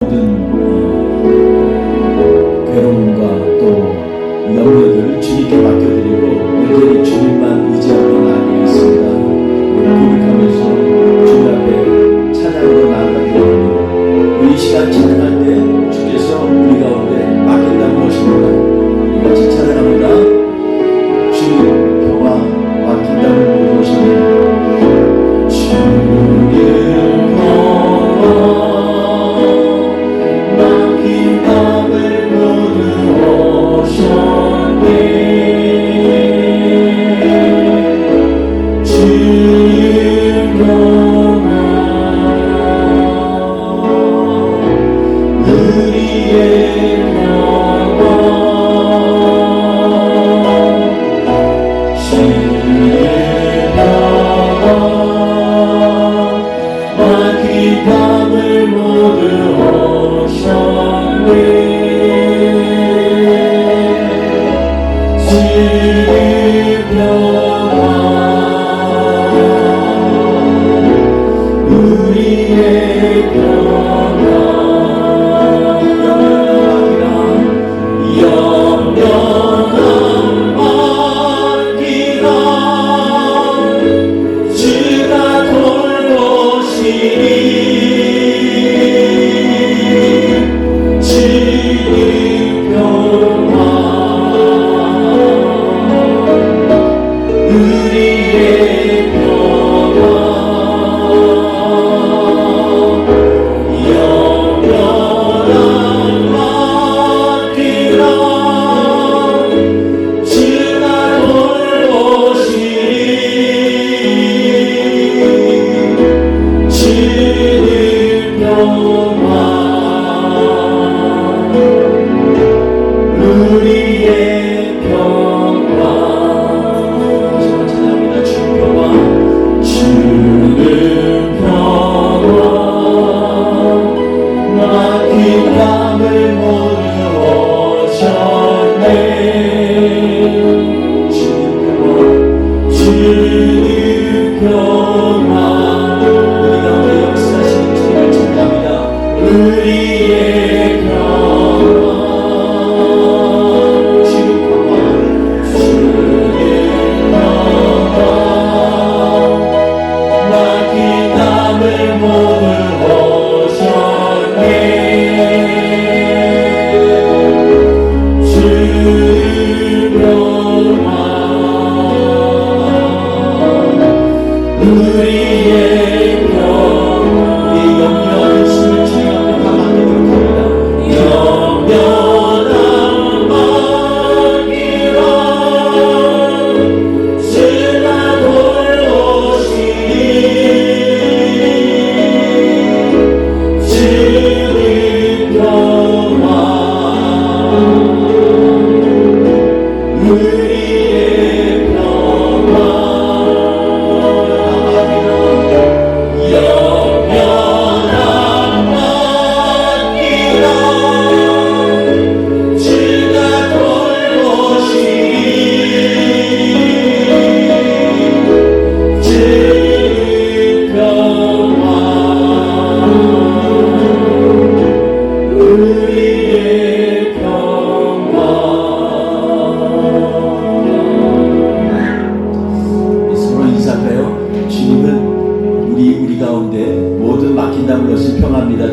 모든 괴로움과 또 염려들을 주님께 맡겨드리고 온전히 주님만 의지하며 나아가겠습니다. 고백하면서 주님 앞에 찬양으로 나아가기로 합니다. 우리 이 시간 찬양할 때 주께서 우리 가운데 맡긴다는 것입니다. 우리 같이 찬양합니다. 주님 평화 맡긴다는 것입니다.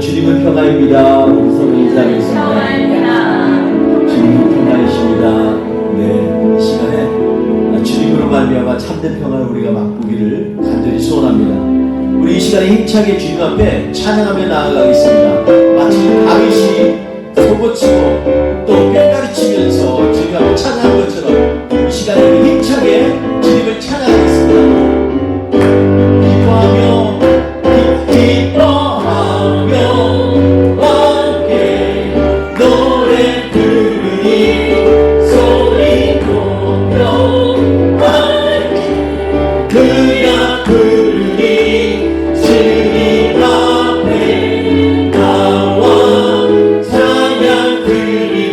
주님은 평화입니다. 우리 서로 인사하겠습니다. 주님은 평화이십니다. 네, 이 시간에 주님으로 말미암아 참된 평화를 우리가 맛보기를 간절히 소원합니다. 우리 이 시간에 힘차게 주님 앞에 찬양하며 나아가겠습니다. 마치 다윗이 소고치고 또 꽹가리치면서 주님 앞에 찬양한 것처럼 이 시간에 우리 힘차게 주님을 찬양하겠습니다. 기뻐하며 찬양 드리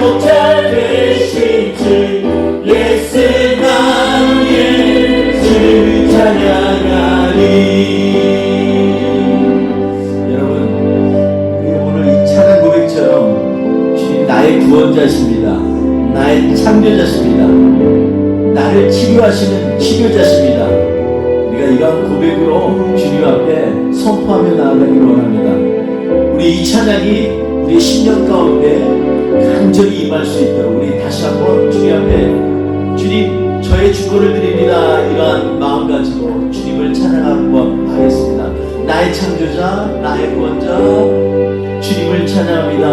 목자 되신 주 예수 나의 주 찬양하리. 여러분, 우리 오늘 이 찬양 고백처럼 주님 나의 구원자십니다. 나의 창조자십니다. 나를 치료하시는 치료자십니다. 우리가 이런 고백으로 주님 앞에 선포하며 나아가기를 원합니다. 우리 이 찬양이 우리의 심령 가운데 간절히 임할 수 있도록 우리 다시 한번 주님 앞에 주님 저의 주권을 드립니다. 이러한 마음 가지고 주님을 찬양 한번 하겠습니다. 나의 창조자, 나의 구원자 주님을 찬양합니다.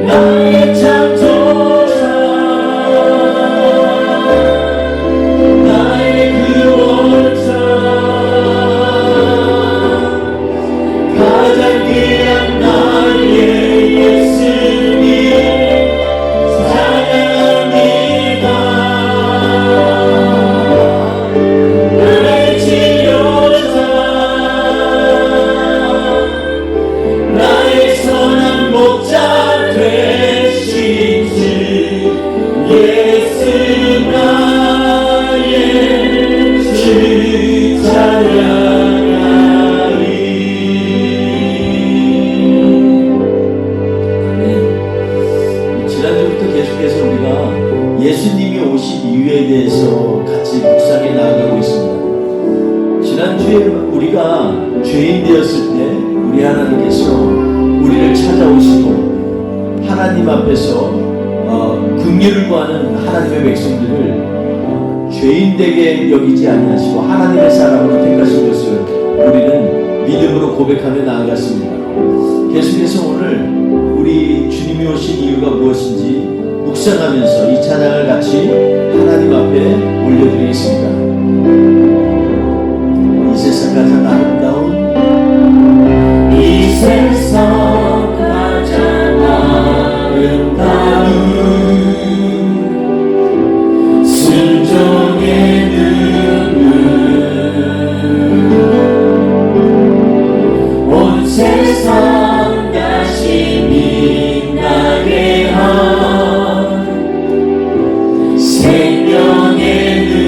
나의 창조자, 나의 구원자, 가장 귀한 나의 예수님 찬양합니다. 나의 치료자, 나의 선한 목자 되신 주 예수 나의 주 찬양하리. 아멘. 지난주부터 계속해서 우리가 예수님이 오신 이유에 대해서 같이 묵상해 나아가고 있습니다. 지난주에 우리가 죄인 되었을 때 우리 하나님께서 우리를 찾아오시고 하나님 앞에서 긍휼을 구하는 하나님의 백성들을 죄인 되게 여기지 아니하시고 하나님의 사람으로 택하신 것을 우리는 믿음으로 고백하며 나아갔습니다. 계속해서 오늘 우리 주님이 오신 이유가 무엇인지 묵상하면서 이 찬양을 같이 하나님 앞에 올려드리겠습니다. 이 세상 가장 아름다운 이 세상 가장 아름다운 순종의 눈물 온 세상 다시 빛나게 한 생명의 눈물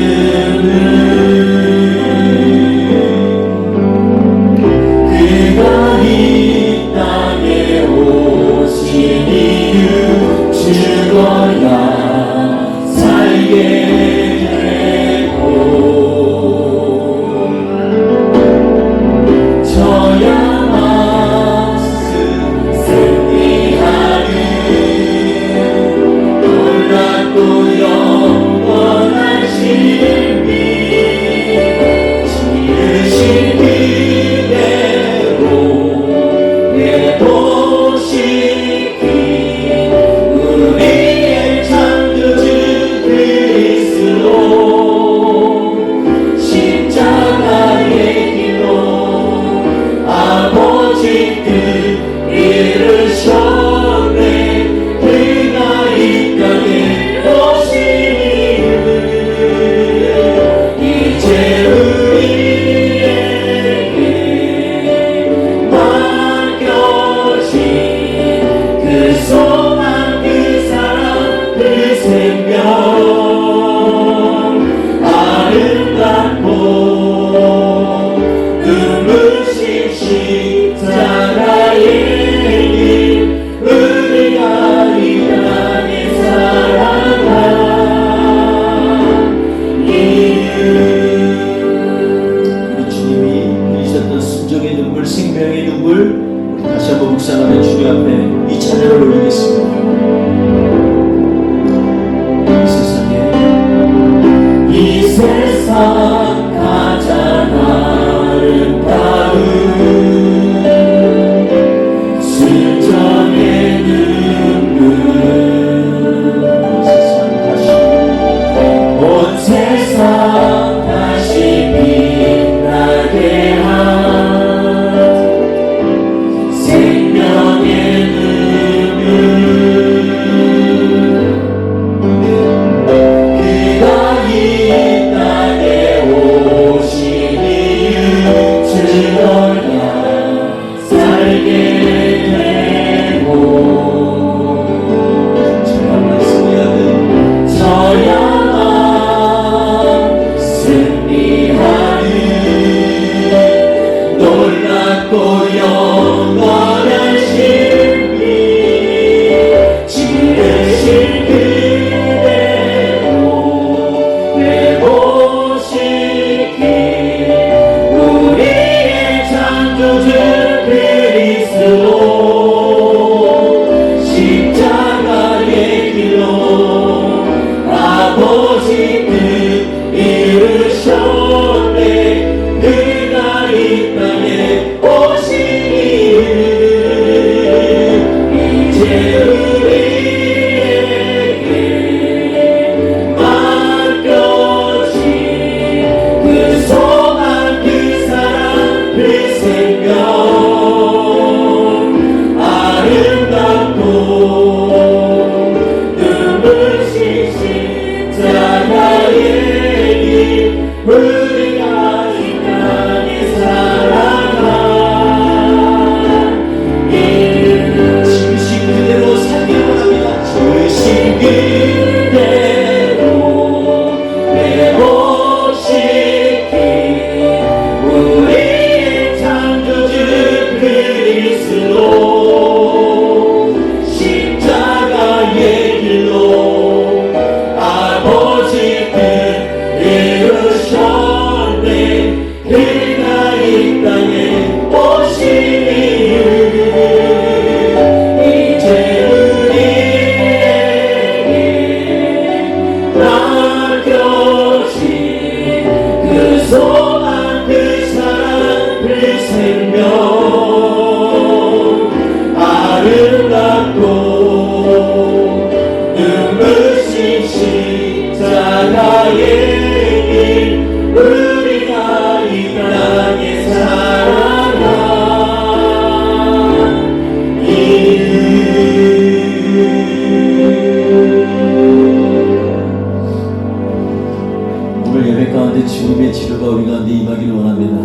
주님의 치료가 우리 가운데 임하기를 원합니다.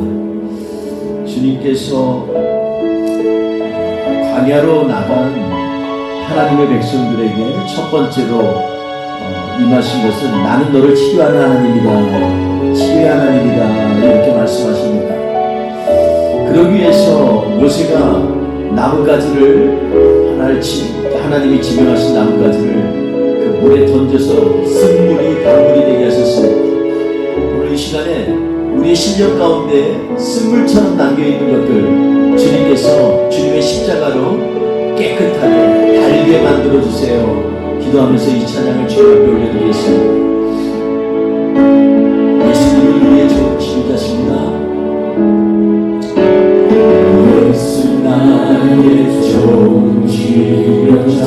주님께서 광야로 나간 하나님의 백성들에게 첫 번째로 임하신 것은 나는 너를 치료하는 하나님이다, 치유의 하나님이다, 이렇게 말씀하십니다. 그러기 위해서 모세가 나뭇가지를 하나님이 지명하신 나뭇가지를 그 물에 던져서 쓴물이 단물이 되게 하셨습니다. 오늘 이 시간에 우리의 심령 가운데 쓴물처럼 남겨있는 것들 주님께서 주님의 십자가로 깨끗하게 달게 만들어주세요. 기도하면서 이 찬양을 주님 앞에 올려드리겠습니다. 예수님은 우리의 좋은 치유자십니다. 예수 나의 좋은 치유자,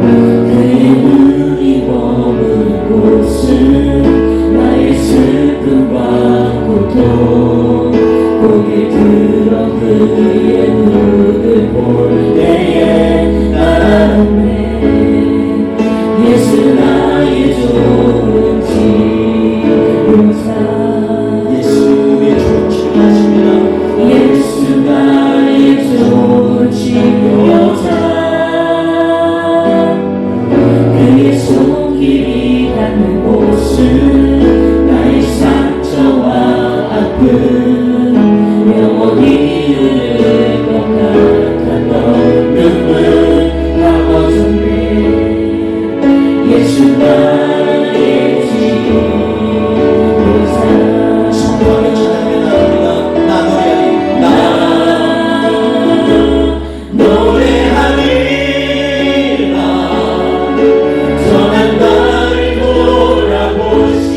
그의 눈이 머문 곳은 나의 슬픔과 고통, 고개 들어 그의 눈을 볼 때에 나라네. 예수 나의 좋은 치유자, 예수님의 좋은 치유자십니다. 예수 나의 좋은 치유자, 그의 손길이 닿는 곳은 나의 상처와 아픔, 영원히 흐를 것 같았던 눈물 감아줬네. 예수 나의 치유자, 성령의 찬양에 나옵니다. 나 노래하리, 나 노래하리라. 선한 나를 돌아보신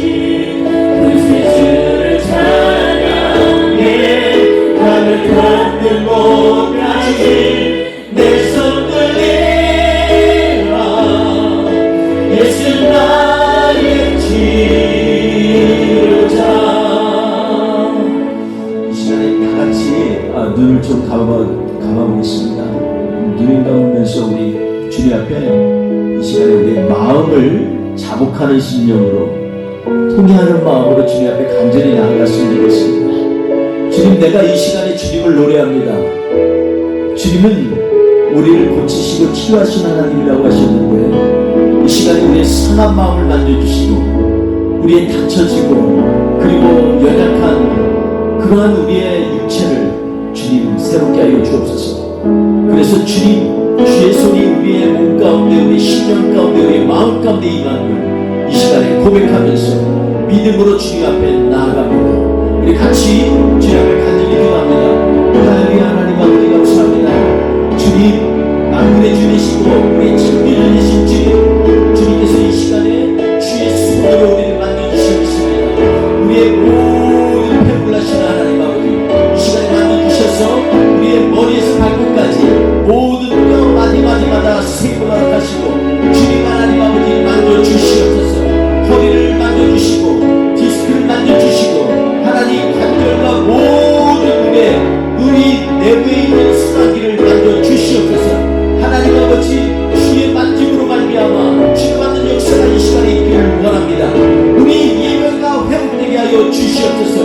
그새 주를 찬양해. 나를 닿는 곳까지 내 손을 내라. 예수 나의 치유자. 이 시간에 다 같이 눈을 좀 감아보겠습니다. 눈을 감으면서 우리 주님 앞에 이 시간에 우리의 마음을 자복하는 심령으로, 통회하는 마음으로 주님 앞에 간절히 나아갔으면 좋겠습니다. 주님, 내가 이 시간에 주님을 노래합니다. 주님은 우리를 고치시고 치유하신 하나님이라고 하셨는데, 이 시간에 우리의 상한 마음을 만져주시고 우리의 다쳐지고 그리고 연약한 그러한 우리의 육체를 주님 새롭게 하여 주옵소서. 그래서 주님, 주의 손이 우리의 몸 가운데, 우리 심령 가운데, 우리의 마음 가운데 임하는 이 시간에 고백하면서 믿음으로 주님 앞에 나아갑니다. 우리 같이 주님 앞에 간절히 기도합니다. 하나님, 하나님 아버지 감사합니다. 주님, 만군의 주이시고 우리의 창조주 되신 주님, 주님께서 이 시간에 주의 손으로 우리를 만져주셨습니다. 우리의 모든 배불라신 하나님 아버지, 이 시간에 만져주셔서 우리의 머리에서 발끝까지 모든 가지마다 생명을 하시고 주님 하나님 아버지 만져주시옵소서. 허리를 만져주시고 디스크를 만져주시고 하나님 관절과 모든 몸에 우리 내부에 있는 승하기를 만져주시옵소서. 하나님 아버지 주의 만짐으로 말미암아 치유받는 역사가 이 시간에 있기를 원합니다. 우리 예배가 회복되게 하여 주시옵소서.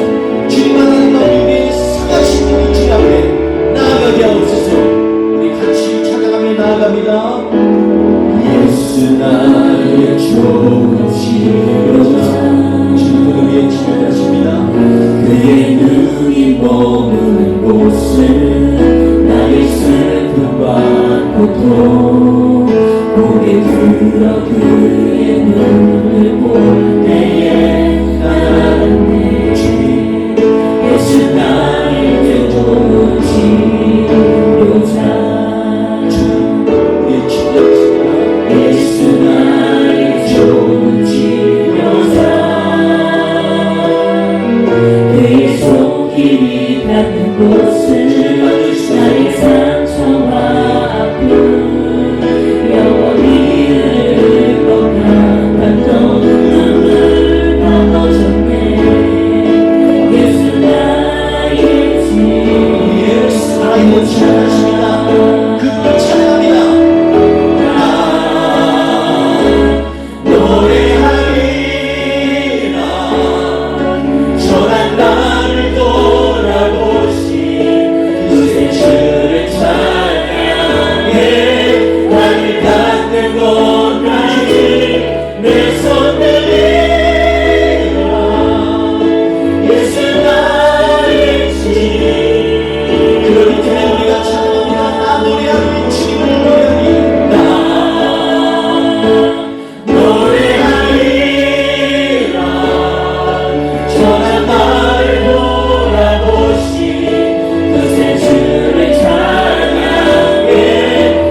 주님 하나님 아버지 우리의 상하신 분이 주님 앞에 나아가게 하옵소서. 우리 같이 찬양하며 나아갑니다. 예수 나의 좋은 치료자. 주님은 우리의 치료자십니다. 그의 눈이 머무는 곳에 나의 슬픔과 고통 고개 들어 그의 눈을 볼 때에 나는 예수 나의 좋은 치료자. 우리의 치료자십니다. 예수 나의 좋은 치료자. 그의 손길이 닿는 곳은 나의 상처와 아픔 영원히 흐를 것 같았던 눈물 넘어졌네. 예수 나의 집 예수 나의 찬양하십니다. 그분을 찬양합니다. 노래하리라 전한 나를 돌아보시 그새 주를 찬양해 나를 닿는 곳까지 내 손 들리라. 예수 나의 집 그러기 때문에 우리가 찬양합니다. 나 노래하리 주님을 노래하리 나 노래하리라 전한 나를 돌아보시 그새 주를 찬양해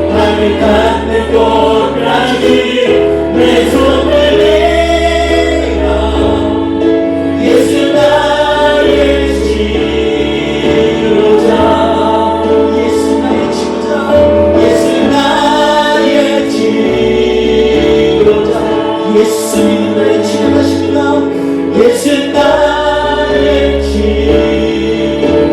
나를 닿는 곳까지 내 손을 내라. 예수 나의 치료자. 예수 나의 치료자. 예수 나의 치료자. 예수 믿는 나의 치료자십니다. 예수 나의 치료자.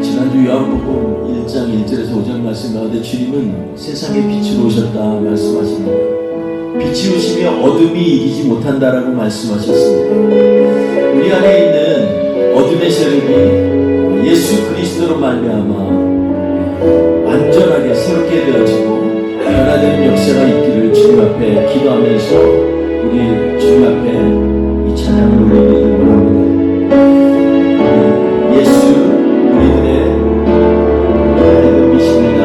지난주 요한복음 1장 1절에서 5절 말씀 가운데 주님은 세상에 빛으로 오셨다 말씀하십니다. 빛이 오시며 어둠이 이기지 못한다라고 말씀하셨습니다. 우리 안에 있는 어둠의 세력이 예수 그리스도로 말미암아 완전하게 새롭게 되어지고 변화되는 역사가 있기를 주님 앞에 기도하면서 우리 주님 앞에 이 찬양을 올리기를 원합니다. 예수 우리들의 하나님이십니다.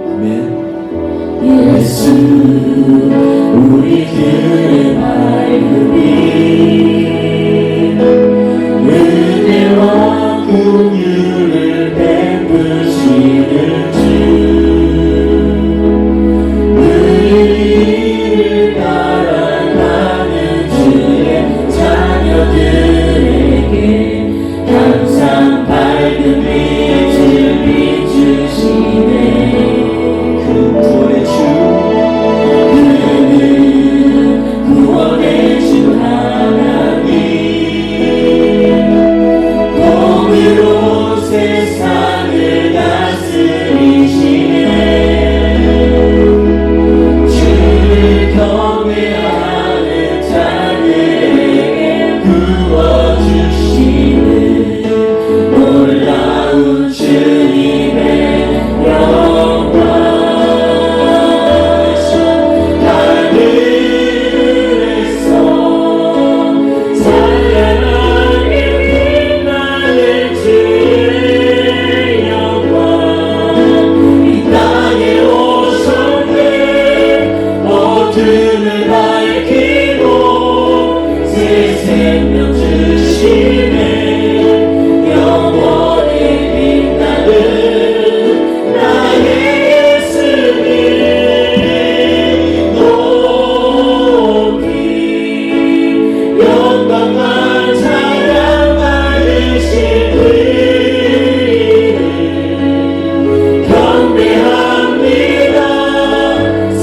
아멘. 예수 우리들의 밝음이 은혜와 긍휼을 베푸시는 주 그의 길을 따라가는 주의 자녀들에게 항상 밝은 빛을 비추시네. 그는 구원의 주 그는 구원의 주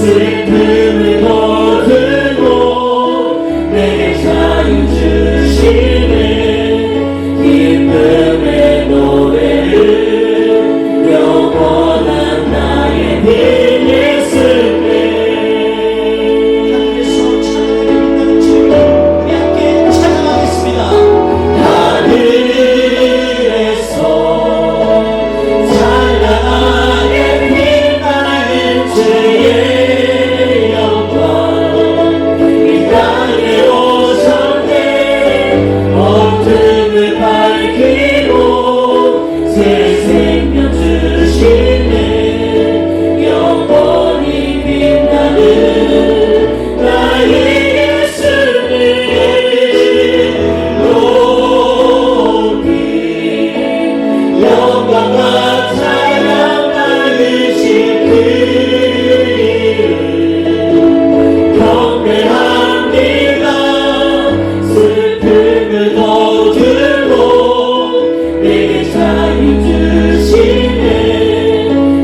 슬픔을 거두고 내게 자유 주시네 기쁨의 노래를 영원한 나의 빛 예수님 하늘에서 찬양의 빛나는 주님 우리 함께 찬양하겠습니다. 하늘에서 찬양하게 빛나는 주의 영광 이 땅에 오셨네 어둠을 밝히고 새 생명 주시네 영원히 빛나는 나의 예수님 높이 영광과 찬양 받으신 그 이름 경배합니다. 슬픔을 거두고 내게 자유 주시네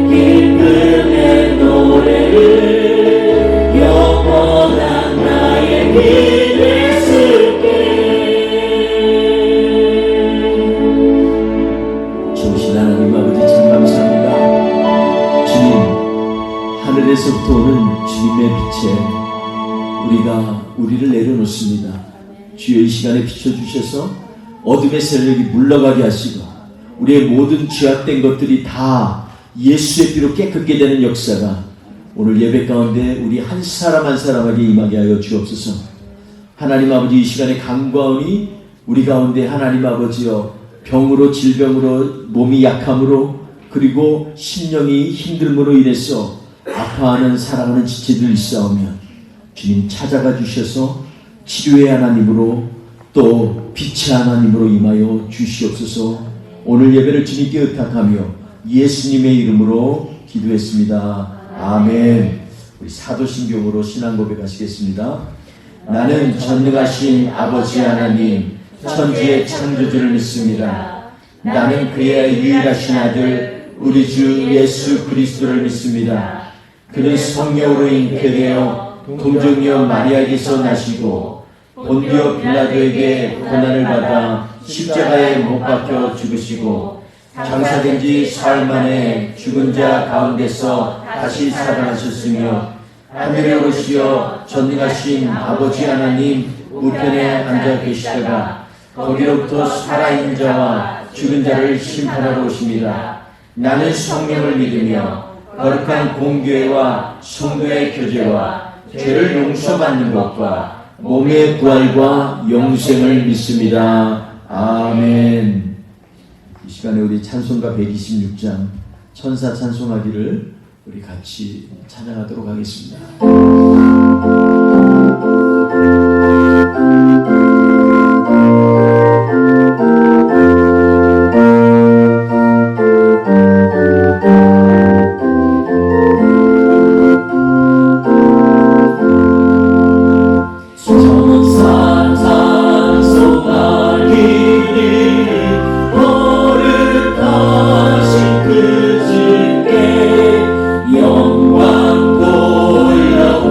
기쁨의 노래를 영원한 나의 빛 예수께 좋으신 하나님 아버지 참 감사합니다. 주님 하늘에서부터 오는 주님의 빛에 우리를 내려놓습니다. 주여 이 시간에 비춰주셔서 어둠의 세력이 물러가게 하시고 우리의 모든 죄악된 것들이 다 예수의 피로 깨끗게 되는 역사가 오늘 예배 가운데 우리 한 사람 한 사람에게 임하게 하여 주옵소서. 하나님 아버지 이 시간에 간과하니 우리 가운데 하나님 아버지여 병으로 질병으로 몸이 약함으로 그리고 심령이 힘듦으로 인해서 아파하는 사랑하는 지체들 있사오면 주님 찾아가 주셔서 치료의 하나님으로 또 빛의 하나님으로 임하여 주시옵소서. 오늘 예배를 주님께 의탁하며 예수님의 이름으로 기도했습니다. 아멘. 우리 사도신경으로 신앙 고백하시겠습니다. 나는 전능하신 아버지 하나님 천지의 창조주를 믿습니다. 나는 그의 유일하신 아들 우리 주 예수 그리스도를 믿습니다. 그는 성령으로 잉태되어 동정녀 마리아에게서 나시고 본디오 빌라도에게 고난을 받아 십자가에 못 박혀 죽으시고 장사된 지 사흘 만에 죽은 자 가운데서 다시 살아나셨으며 하늘에 오르시어 전능하신 아버지 하나님 우편에 앉아 계시다가 거기로부터 살아있는 자와 죽은 자를 심판하러 오십니다. 나는 성령을 믿으며 거룩한 공교회와 성도의 교제와 죄를 용서받는 것과 몸의 부활과 영생을 믿습니다. 아멘. 이 시간에 우리 찬송가 126장 천사 찬송하기를 우리 같이 찬양하도록 하겠습니다. 영광 돌려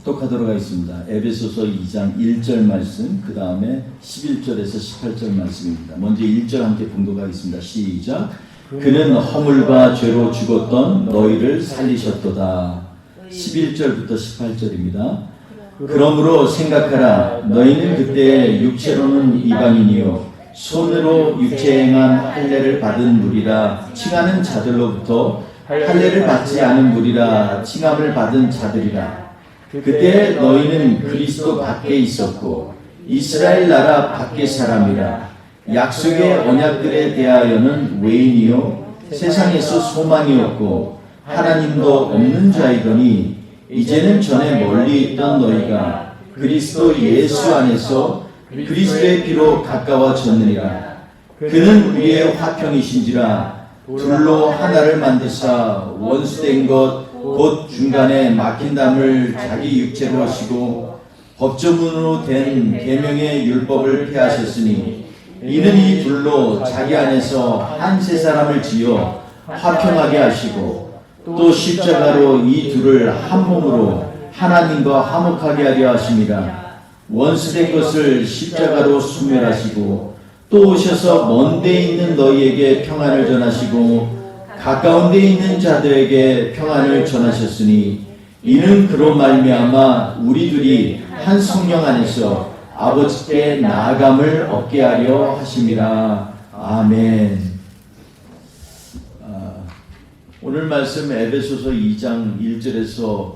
독독하도록 하겠습니다. 에베소서 2장 1절 말씀, 그 다음에 11절에서 18절 말씀입니다. 먼저 1절 함께 봉독하겠습니다. 시작. 그는 허물과 죄로 죽었던 너희를 살리셨도다. 11절부터 18절입니다. 그러므로 생각하라. 너희는 그때 육체로는 이방인이요 손으로 육체 행한 할례를 받은 무리라 칭하는 자들로부터 할례를 받지 않은 무리라 칭함을 받은 자들이라. 그때 너희는 그리스도 밖에 있었고 이스라엘 나라 밖의 사람이라. 약속의 언약들에 대하여는 외인이요 세상에서 소망이 없고 하나님도 없는 자이더니 이제는 전에 멀리 있던 너희가 그리스도 예수 안에서 그리스도의 피로 가까워졌느니라. 그는 우리의 화평이신지라. 둘로 하나를 만드사 원수된 것 곧 중간에 막힌 담을 자기 육체로 하시고 법조문으로 된 계명의 율법을 폐하셨으니 이는 이 둘로 자기 안에서 한 세 사람을 지어 화평하게 하시고 또 십자가로 이 둘을 한 몸으로 하나님과 화목하게 하려 하심이라. 원수된 것을 십자가로 소멸하시고 또 오셔서 먼 데 있는 너희에게 평안을 전하시고 가까운 데 있는 자들에게 평안을 전하셨으니 이는 그로 말미암아 우리들이 한 성령 안에서 아버지께 나아감을 얻게 하려 하심이라. 아멘. 오늘 말씀 에베소서 2장 1절에서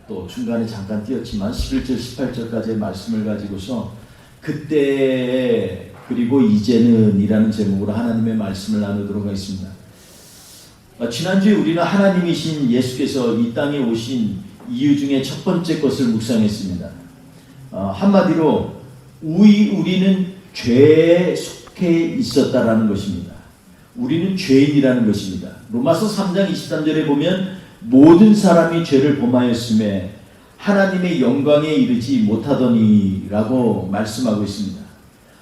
또 중간에 잠깐 띄었지만 11절 18절까지의 말씀을 가지고서 그때 그리고 이제는 이라는 제목으로 하나님의 말씀을 나누도록 하겠습니다. 지난주에 우리는 하나님이신 예수께서 이 땅에 오신 이유 중에 첫 번째 것을 묵상했습니다. 한마디로 우리는 죄에 속해 있었다라는 것입니다. 우리는 죄인이라는 것입니다. 로마서 3장 23절에 보면 모든 사람이 죄를 범하였음에 하나님의 영광에 이르지 못하더니라고 말씀하고 있습니다.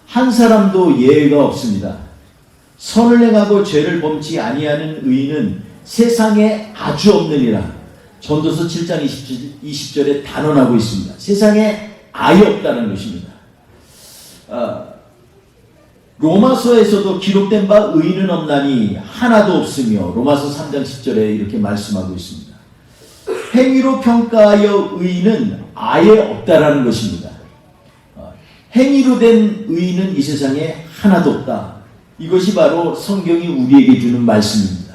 한 사람도 예외가 없습니다. 선을 행하고 죄를 범치 아니하는 의인은 세상에 아주 없느니라. 전도서 7장 20절에 단언하고 있습니다. 세상에 아예 없다는 것입니다. 로마서에서도 기록된 바 의인은 없나니 하나도 없으며 로마서 3장 10절에 이렇게 말씀하고 있습니다. 행위로 평가하여 의인은 아예 없다라는 것입니다. 행위로 된 의인은 이 세상에 하나도 없다. 이것이 바로 성경이 우리에게 주는 말씀입니다.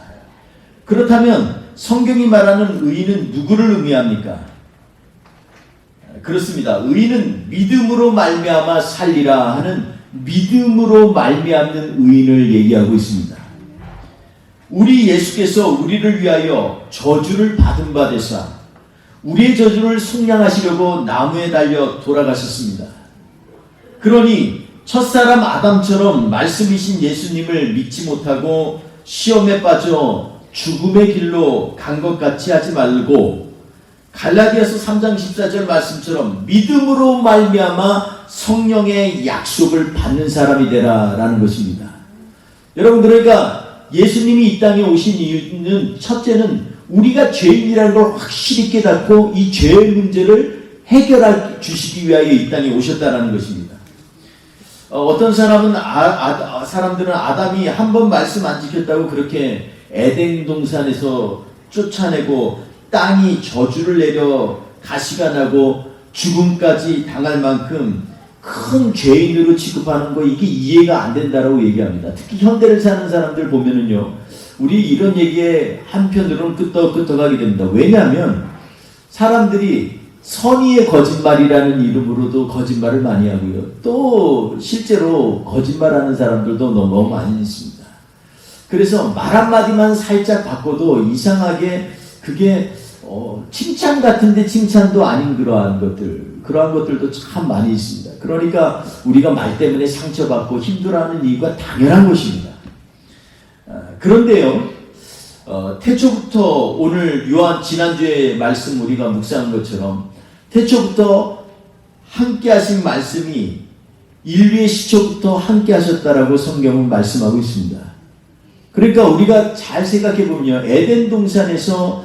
그렇다면 성경이 말하는 의인은 누구를 의미합니까? 그렇습니다. 의인은 믿음으로 말미암아 살리라 하는 믿음으로 말미암는 의인을 얘기하고 있습니다. 우리 예수께서 우리를 위하여 저주를 받은 바 되사 우리의 저주를 속량하시려고 나무에 달려 돌아가셨습니다. 그러니 첫사람 아담처럼 말씀이신 예수님을 믿지 못하고 시험에 빠져 죽음의 길로 간 것 같이 하지 말고 갈라디아서 3장 14절 말씀처럼 믿음으로 말미암아 성령의 약속을 받는 사람이 되라라는 것입니다. 여러분, 그러니까 예수님이 이 땅에 오신 이유는 첫째는 우리가 죄인이라는 걸 확실히 깨닫고 이 죄의 문제를 해결해 주시기 위하여 이 땅에 오셨다는 것입니다. 어떤 사람은 사람들은 아담이 한 번 말씀 안 지켰다고 그렇게 에덴 동산에서 쫓아내고 땅이 저주를 내려 가시가 나고 죽음까지 당할 만큼 큰 죄인으로 취급하는 거 이게 이해가 안 된다라고 얘기합니다. 특히 현대를 사는 사람들 보면은요, 우리 이런 얘기에 한편으로는 끄떡끄떡하게 됩니다. 왜냐하면 사람들이 선의의 거짓말이라는 이름으로도 거짓말을 많이 하고요. 또 실제로 거짓말하는 사람들도 너무 많이 있습니다. 그래서 말 한마디만 살짝 바꿔도 이상하게 그게 칭찬 같은데 칭찬도 아닌 그러한 것들도 참 많이 있습니다. 그러니까 우리가 말 때문에 상처받고 힘들어하는 이유가 당연한 것입니다. 그런데요, 태초부터 오늘 지난주에 말씀 우리가 묵상한 것처럼 태초부터 함께 하신 말씀이 인류의 시초부터 함께 하셨다라고 성경은 말씀하고 있습니다. 그러니까 우리가 잘 생각해 보면요, 에덴 동산에서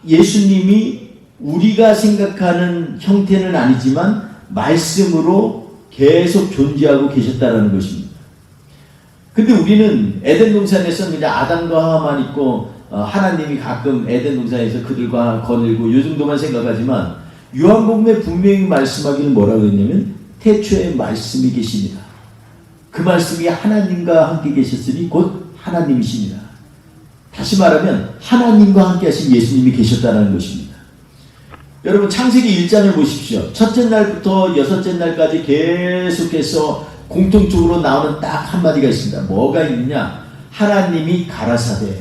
예수님이 우리가 생각하는 형태는 아니지만 말씀으로 계속 존재하고 계셨다는 것입니다. 근데 우리는 에덴 동산에서 그냥 아담과 하와만 있고 하나님이 가끔 에덴 동산에서 그들과 거닐고 요 정도만 생각하지만 요한복음에 분명히 말씀하기는 뭐라고 했냐면 태초에 말씀이 계십니다. 그 말씀이 하나님과 함께 계셨으니 곧 하나님이십니다. 다시 말하면 하나님과 함께 하신 예수님이 계셨다는 것입니다. 여러분 창세기 1장을 보십시오. 첫째 날부터 여섯째 날까지 계속해서 공통적으로 나오는 딱 한마디가 있습니다. 뭐가 있느냐? 하나님이 가라사대.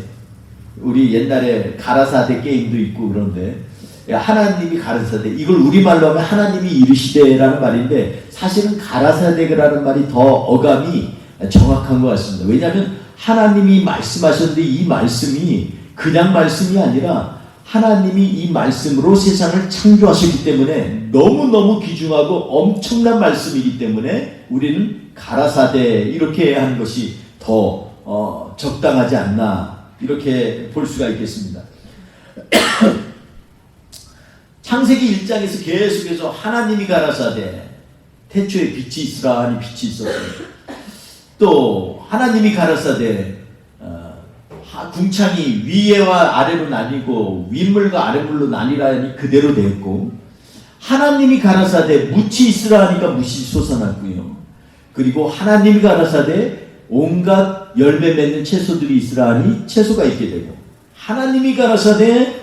우리 옛날에 가라사대 게임도 있고 그런데 하나님이 가라사대, 이걸 우리말로 하면 하나님이 이르시되라는 말인데 사실은 가라사대라는 말이 더 어감이 정확한 것 같습니다. 왜냐하면 하나님이 말씀하셨는데 이 말씀이 그냥 말씀이 아니라 하나님이 이 말씀으로 세상을 창조하셨기 때문에 너무너무 귀중하고 엄청난 말씀이기 때문에 우리는 가라사대 이렇게 하는 것이 더 적당하지 않나 이렇게 볼 수가 있겠습니다. 창세기 1장에서 계속해서 하나님이 가라사대 태초에 빛이 있으라 하니 빛이 있었어요. 또 하나님이 가라사대 궁창이 위에와 아래로 나뉘고 윗물과 아랫물로 나뉘라 하니 그대로 되었고, 하나님이 가라사대 묻이 있으라 하니까 묻이 솟아났고요. 그리고 하나님이 가라사대 온갖 열매 맺는 채소들이 있으라 하니 채소가 있게 되고, 하나님이 가라사대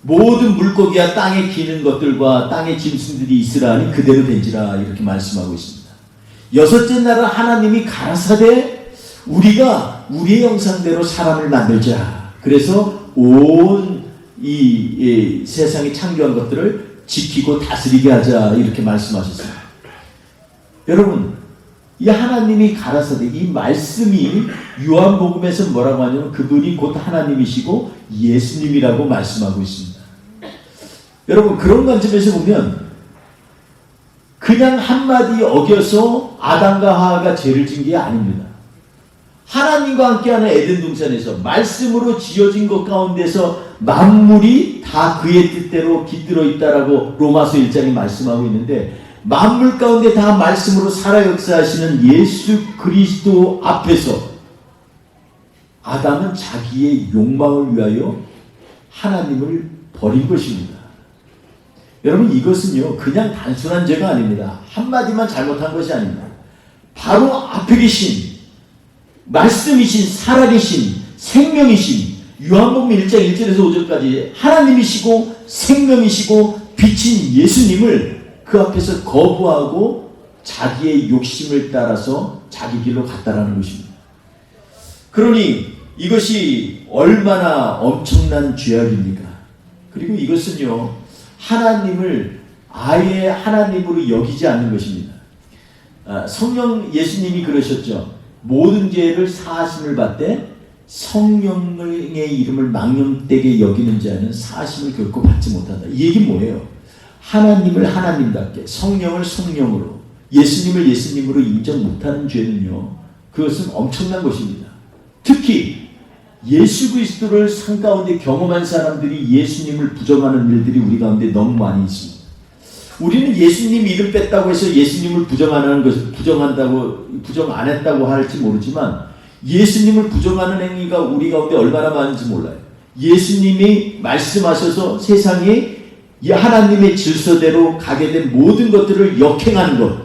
모든 물고기와 땅에 기는 것들과 땅의 짐승들이 있으라 하니 그대로 된지라 이렇게 말씀하고 있습니다. 여섯째 날은 하나님이 가라사대 우리가 우리의 형상대로 사람을 만들자. 그래서 온 이 세상에 창조한 것들을 지키고 다스리게 하자 이렇게 말씀하셨어요. 여러분, 이 하나님이 가라사대 이 말씀이 요한복음에서 뭐라고 하냐면 그분이 곧 하나님이시고 예수님이라고 말씀하고 있습니다. 여러분, 그런 관점에서 보면 그냥 한마디 어겨서 아담과 하와가 죄를 진 게 아닙니다. 하나님과 함께하는 에덴 동산에서 말씀으로 지어진 것 가운데서 만물이 다 그의 뜻대로 깃들어 있다라고 로마서 1장이 말씀하고 있는데, 만물 가운데 다 말씀으로 살아 역사하시는 예수 그리스도 앞에서 아담은 자기의 욕망을 위하여 하나님을 버린 것입니다. 여러분, 이것은요 그냥 단순한 죄가 아닙니다. 한마디만 잘못한 것이 아닙니다. 바로 앞에 계신 말씀이신 살아계신 생명이신 요한복음 1장 1절에서 5절까지 하나님이시고 생명이시고 빛인 예수님을 그 앞에서 거부하고 자기의 욕심을 따라서 자기 길로 갔다라는 것입니다. 그러니 이것이 얼마나 엄청난 죄악입니까? 그리고 이것은요 하나님을 아예 하나님으로 여기지 않는 것입니다. 성령 예수님이 그러셨죠. 모든 죄를 사하심을 받되 성령의 이름을 망령되게 여기는 자는 사하심을 결코 받지 못한다. 이 얘기는 뭐예요? 하나님을 하나님답게, 성령을 성령으로, 예수님을 예수님으로 인정 못하는 죄는요 그것은 엄청난 것입니다. 특히 예수 그리스도를 삶 가운데 경험한 사람들이 예수님을 부정하는 일들이 우리 가운데 너무 많이 있습니다. 우리는 예수님 이름 뺐다고 해서 예수님을 부정하는 것을 부정 안 했다고 할지 모르지만 예수님을 부정하는 행위가 우리 가운데 얼마나 많은지 몰라요. 예수님이 말씀하셔서 세상에 하나님의 질서대로 가게 된 모든 것들을 역행하는 것,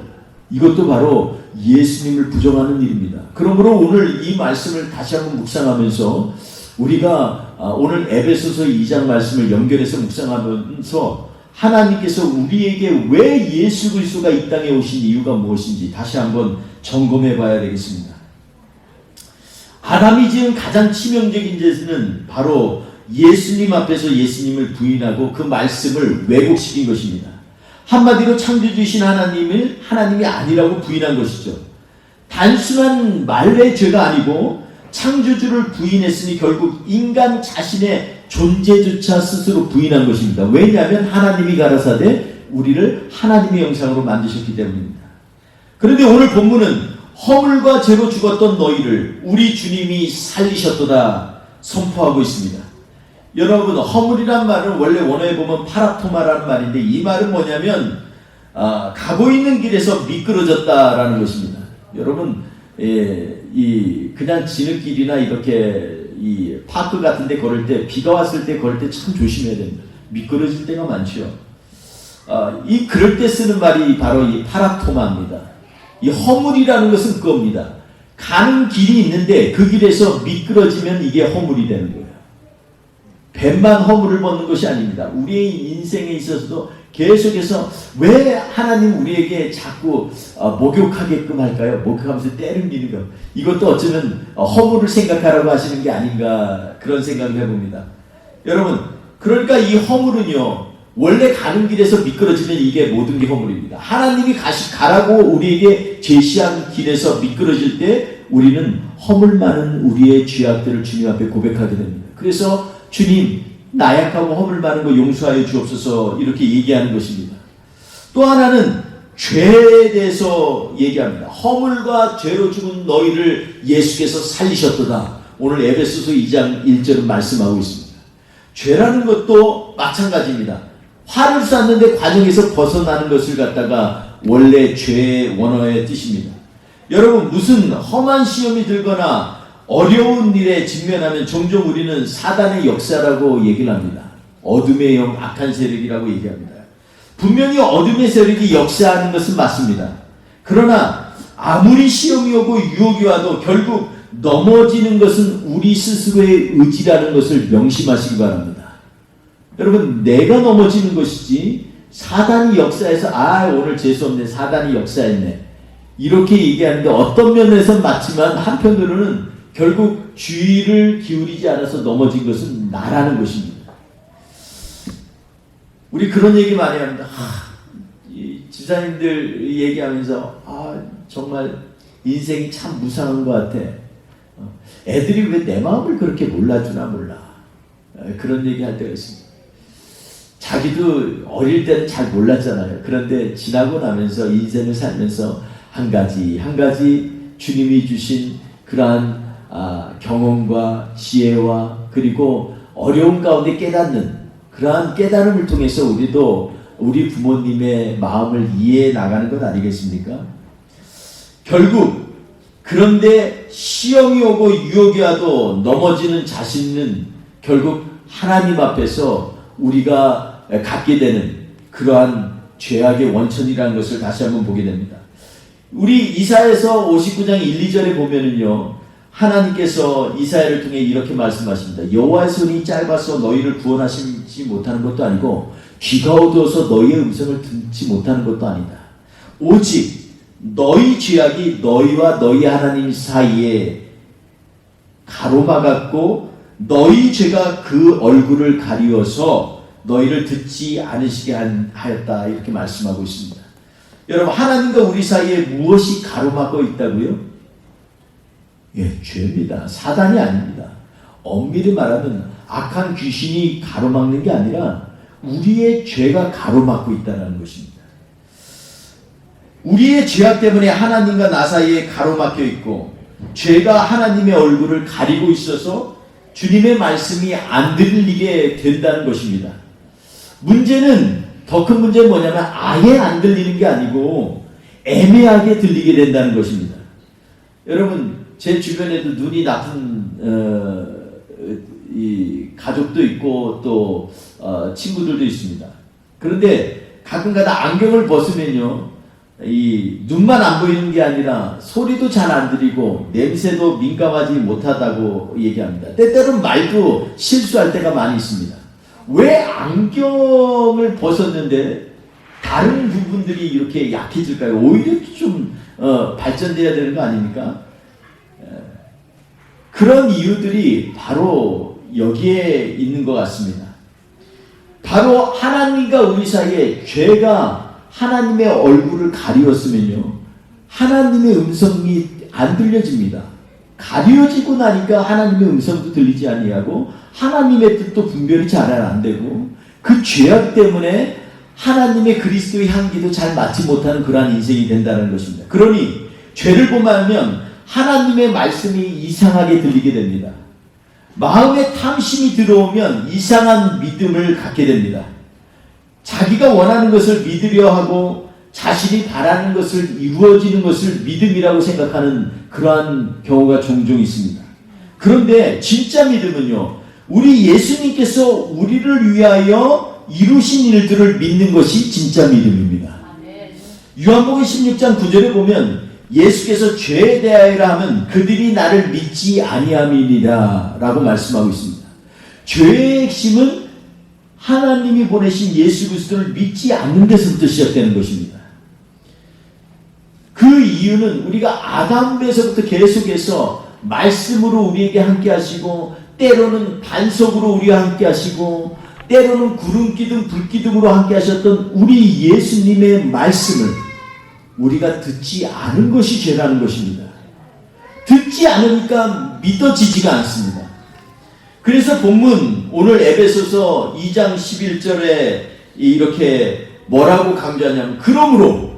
이것도 바로 예수님을 부정하는 일입니다. 그러므로 오늘 이 말씀을 다시 한번 묵상하면서 우리가 오늘 에베소서 2장 말씀을 연결해서 묵상하면서 하나님께서 우리에게 왜 예수 그리스도가 이 땅에 오신 이유가 무엇인지 다시 한번 점검해 봐야 되겠습니다. 아담이 지은 가장 치명적인 죄는 바로 예수님 앞에서 예수님을 부인하고 그 말씀을 왜곡시킨 것입니다. 한마디로 창조주이신 하나님을 하나님이 아니라고 부인한 것이죠. 단순한 말의 죄가 아니고 창조주를 부인했으니 결국 인간 자신의 존재조차 스스로 부인한 것입니다. 왜냐하면 하나님이 가라사대 우리를 하나님의 형상으로 만드셨기 때문입니다. 그런데 오늘 본문은 허물과 죄로 죽었던 너희를 우리 주님이 살리셨도다 선포하고 있습니다. 여러분, 허물이란 말은 원래 원어에 보면 파라토마라는 말인데, 이 말은 뭐냐면 가고 있는 길에서 미끄러졌다라는 것입니다. 여러분, 그냥 지느길이나 이렇게 이 파크 같은 데 걸을 때, 비가 왔을 때 걸을 때 참 조심해야 됩니다. 미끄러질 때가 많죠. 이 그럴 때 쓰는 말이 바로 이 파라토마입니다. 이 허물이라는 것은 그겁니다. 가는 길이 있는데 그 길에서 미끄러지면 이게 허물이 되는 거예요. 뱀만 허물을 벗는 것이 아닙니다. 우리의 인생에 있어서도 계속해서 왜 하나님 우리에게 자꾸 목욕하게끔 할까요? 목욕하면서 때를 미는 것. 이것도 어쩌면 허물을 생각하라고 하시는 게 아닌가, 그런 생각을 해봅니다. 여러분, 그러니까 이 허물은요, 원래 가는 길에서 미끄러지면 이게 모든 게 허물입니다. 하나님이 가라고 우리에게 제시한 길에서 미끄러질 때 우리는 허물 많은 우리의 죄악들을 주님 앞에 고백하게 됩니다. 그래서 주님, 나약하고 허물 많은 거 용서하여 주옵소서, 이렇게 얘기하는 것입니다. 또 하나는 죄에 대해서 얘기합니다. 허물과 죄로 죽은 너희를 예수께서 살리셨도다. 오늘 에베소서 2장 1절은 말씀하고 있습니다. 죄라는 것도 마찬가지입니다. 화를 쐈는데 과정에서 벗어나는 것을 갖다가 원래 죄의 원어의 뜻입니다. 여러분, 무슨 험한 시험이 들거나 어려운 일에 직면하면 종종 우리는 사단의 역사라고 얘기를 합니다. 어둠의 영, 악한 세력이라고 얘기합니다. 분명히 어둠의 세력이 역사하는 것은 맞습니다. 그러나 아무리 시험이 오고 유혹이 와도 결국 넘어지는 것은 우리 스스로의 의지라는 것을 명심하시기 바랍니다. 여러분, 내가 넘어지는 것이지 사단이 역사해서 오늘 재수없네, 사단이 역사했네, 이렇게 얘기하는데 어떤 면에서는 맞지만 한편으로는 결국 주의를 기울이지 않아서 넘어진 것은 나라는 것입니다. 우리 그런 얘기 많이 합니다. 이 지사님들 얘기하면서 정말 인생이 참 무상한 것 같아. 애들이 왜 내 마음을 그렇게 몰라주나 몰라. 그런 얘기 할 때가 있습니다. 자기도 어릴 때는 잘 몰랐잖아요. 그런데 지나고 나면서 인생을 살면서 한 가지 한 가지 주님이 주신 그러한 경험과 지혜와 그리고 어려운 가운데 깨닫는 그러한 깨달음을 통해서 우리도 우리 부모님의 마음을 이해해 나가는 것 아니겠습니까? 결국 그런데 시험이 오고 유혹이 와도 넘어지는 자신은 결국 하나님 앞에서 우리가 갖게 되는 그러한 죄악의 원천이라는 것을 다시 한번 보게 됩니다. 우리 이사야서 59장 1, 2절에 보면은요, 하나님께서 이사야를 통해 이렇게 말씀하십니다. 여호와의 손이 짧아서 너희를 구원하시지 못하는 것도 아니고 귀가 어두워서 너희의 음성을 듣지 못하는 것도 아니다. 오직 너희 죄악이 너희와 너희 하나님 사이에 가로막았고 너희 죄가 그 얼굴을 가리워서 너희를 듣지 않으시게 하였다, 이렇게 말씀하고 있습니다. 여러분, 하나님과 우리 사이에 무엇이 가로막고 있다고요? 죄입니다. 사단이 아닙니다. 엄밀히 말하면 악한 귀신이 가로막는 게 아니라 우리의 죄가 가로막고 있다는 것입니다. 우리의 죄악 때문에 하나님과 나 사이에 가로막혀 있고 죄가 하나님의 얼굴을 가리고 있어서 주님의 말씀이 안 들리게 된다는 것입니다. 문제는, 더 큰 문제는 뭐냐면 아예 안 들리는 게 아니고 애매하게 들리게 된다는 것입니다. 여러분, 제 주변에도 눈이 나쁜 이 가족도 있고 또 친구들도 있습니다. 그런데 가끔가다 안경을 벗으면요, 이 눈만 안 보이는 게 아니라 소리도 잘 안 들리고 냄새도 민감하지 못하다고 얘기합니다. 때때로는 말도 실수할 때가 많이 있습니다. 왜 안경을 벗었는데 다른 부분들이 이렇게 약해질까요? 오히려 좀 발전돼야 되는 거 아닙니까? 그런 이유들이 바로 여기에 있는 것 같습니다. 바로 하나님과 우리 사이에 죄가 하나님의 얼굴을 가리웠으면요, 하나님의 음성이 안 들려집니다. 가려지고 나니까 하나님의 음성도 들리지 아니하고 하나님의 뜻도 분별이 잘 안 되고 그 죄악 때문에 하나님의 그리스도의 향기도 잘 맡지 못하는 그러한 인생이 된다는 것입니다. 그러니 죄를 범하면 하나님의 말씀이 이상하게 들리게 됩니다. 마음에 탐심이 들어오면 이상한 믿음을 갖게 됩니다. 자기가 원하는 것을 믿으려 하고 자신이 바라는 것을 이루어지는 것을 믿음이라고 생각하는 그러한 경우가 종종 있습니다. 그런데 진짜 믿음은요, 우리 예수님께서 우리를 위하여 이루신 일들을 믿는 것이 진짜 믿음입니다. 요한복음 16장 9절에 보면 예수께서 죄에 대하여라 하면 그들이 나를 믿지 아니함이니라 라고 말씀하고 있습니다. 죄의 핵심은 하나님이 보내신 예수 그리스도를 믿지 않는 데서부터 시작되는 것입니다. 그 이유는 우리가 아담에서부터 계속해서 말씀으로 우리에게 함께 하시고, 때로는 반석으로 우리와 함께 하시고, 때로는 구름기둥 불기둥으로 함께 하셨던 우리 예수님의 말씀을 우리가 듣지 않은 것이 죄라는 것입니다. 듣지 않으니까 믿어지지가 않습니다. 그래서 본문 오늘 에베소서 2장 11절에 이렇게 뭐라고 강조하냐면, 그러므로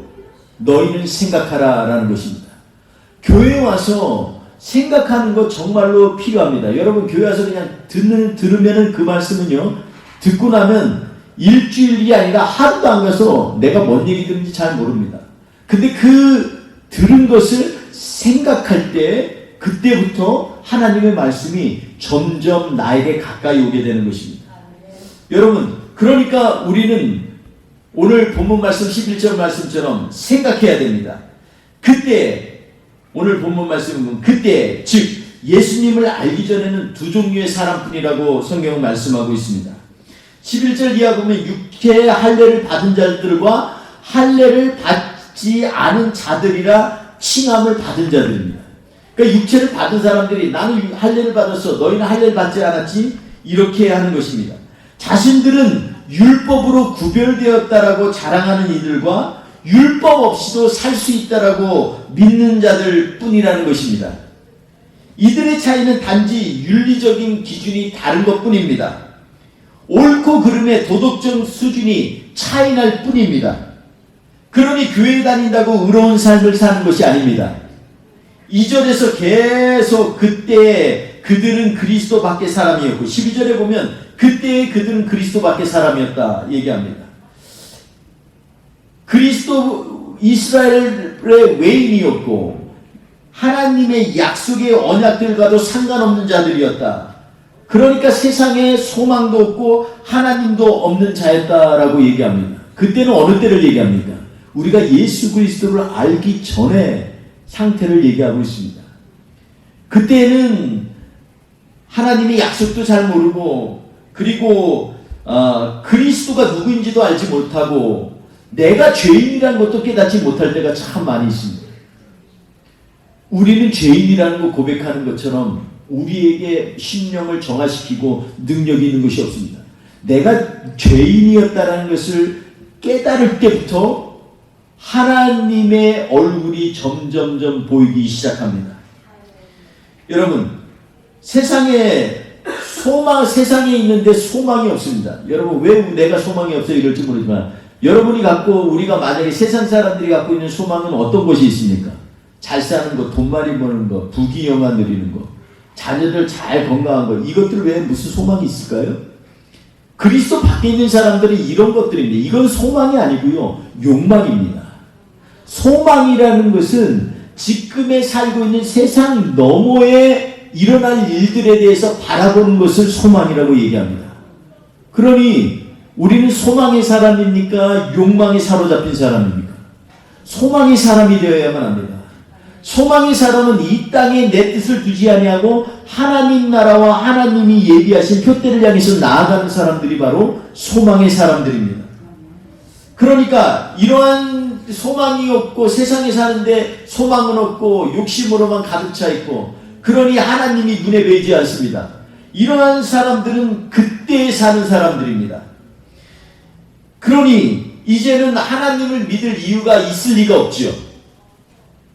너희는 생각하라 라는 것입니다. 교회 와서 생각하는 것 정말로 필요합니다. 여러분, 교회 와서 그냥 들으면 그 말씀은요, 듣고 나면 일주일이 아니라 하루도 안 가서 내가 뭔 얘기 듣는지 잘 모릅니다. 근데 그 들은 것을 생각할 때, 그때부터 하나님의 말씀이 점점 나에게 가까이 오게 되는 것입니다. 여러분, 그러니까 우리는 오늘 본문 말씀 11절 말씀처럼 생각해야 됩니다. 그때, 오늘 본문 말씀은 그때, 즉 예수님을 알기 전에는 두 종류의 사람뿐이라고 성경은 말씀하고 있습니다. 11절 이하 보면 육체의 할례를 받은 자들과 할례를 받지 않은 자들이라 칭함을 받은 자들입니다. 그러니까 육체를 받은 사람들이 나는 할례를 받았어, 너희는 할례를 받지 않았지, 이렇게 하는 것입니다. 자신들은 율법으로 구별되었다라고 자랑하는 이들과 율법 없이도 살 수 있다라고 믿는 자들 뿐이라는 것입니다. 이들의 차이는 단지 윤리적인 기준이 다른 것 뿐입니다. 옳고 그름의 도덕적 수준이 차이날 뿐입니다. 그러니 교회에 다닌다고 의로운 삶을 사는 것이 아닙니다. 2절에서 계속 그때 그들은 그리스도 밖의 사람이었고, 12절에 보면 그때 그들은 그리스도 밖의 사람이었다 얘기합니다. 그리스도 이스라엘의 외인이었고 하나님의 약속의 언약들과도 상관없는 자들이었다. 그러니까 세상에 소망도 없고 하나님도 없는 자였다라고 얘기합니다. 그때는 어느 때를 얘기합니까? 우리가 예수 그리스도를 알기 전에 상태를 얘기하고 있습니다. 그때는 하나님의 약속도 잘 모르고, 그리고 그리스도가 누구인지도 알지 못하고, 내가 죄인이라는 것도 깨닫지 못할 때가 참 많이 있습니다. 우리는 죄인이라는 거 고백하는 것처럼 우리에게 심령을 정화시키고 능력이 있는 것이 없습니다. 내가 죄인이었다는 것을 깨달을 때부터 하나님의 얼굴이 점점점 보이기 시작합니다. 여러분, 세상에 있는데 소망이 없습니다. 여러분, 왜 내가 소망이 없어요? 이럴지 모르지만, 여러분이 갖고, 우리가 만약에 세상 사람들이 갖고 있는 소망은 어떤 것이 있습니까? 잘 사는 것, 돈 많이 버는 것, 부귀영화 누리는 것, 자녀들 잘 건강한 것, 이것들 외에 무슨 소망이 있을까요? 그리스도 밖에 있는 사람들이 이런 것들인데, 이건 소망이 아니고요, 욕망입니다. 소망이라는 것은 지금에 살고 있는 세상 너머에 일어날 일들에 대해서 바라보는 것을 소망이라고 얘기합니다. 그러니 우리는 소망의 사람입니까? 욕망에 사로잡힌 사람입니까? 소망의 사람이 되어야만 합니다. 소망의 사람은 이 땅에 내 뜻을 두지 아니하고 하나님 나라와 하나님이 예비하신 표대를 향해서 나아가는 사람들이 바로 소망의 사람들입니다. 그러니까 이러한 소망이 없고 세상에 사는데 소망은 없고 욕심으로만 가득 차 있고, 그러니 하나님이 눈에 보이지 않습니다. 이러한 사람들은 그때에 사는 사람들입니다. 그러니 이제는 하나님을 믿을 이유가 있을 리가 없죠.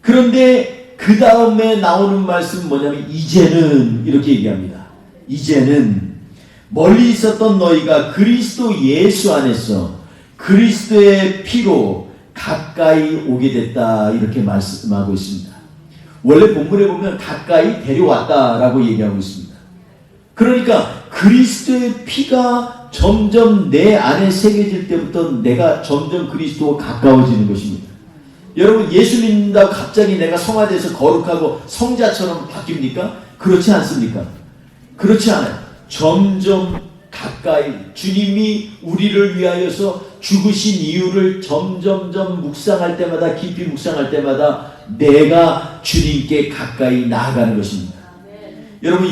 그런데 그 다음에 나오는 말씀은 뭐냐면, 이제는 이렇게 얘기합니다. 이제는 멀리 있었던 너희가 그리스도 예수 안에서 그리스도의 피로 가까이 오게 됐다, 이렇게 말씀하고 있습니다. 원래 본문에 보면 가까이 데려왔다라고 얘기하고 있습니다. 그러니까 그리스도의 피가 점점 내 안에 새겨질 때부터 내가 점점 그리스도와 가까워지는 것입니다. 여러분, 예수 믿는다고 갑자기 내가 성화돼서 거룩하고 성자처럼 바뀝니까? 그렇지 않습니까? 그렇지 않아요. 점점 가까이 주님이 우리를 위하여서 죽으신 이유를 점점점 묵상할 때마다, 깊이 묵상할 때마다 내가 주님께 가까이 나아가는 것입니다. 여러분,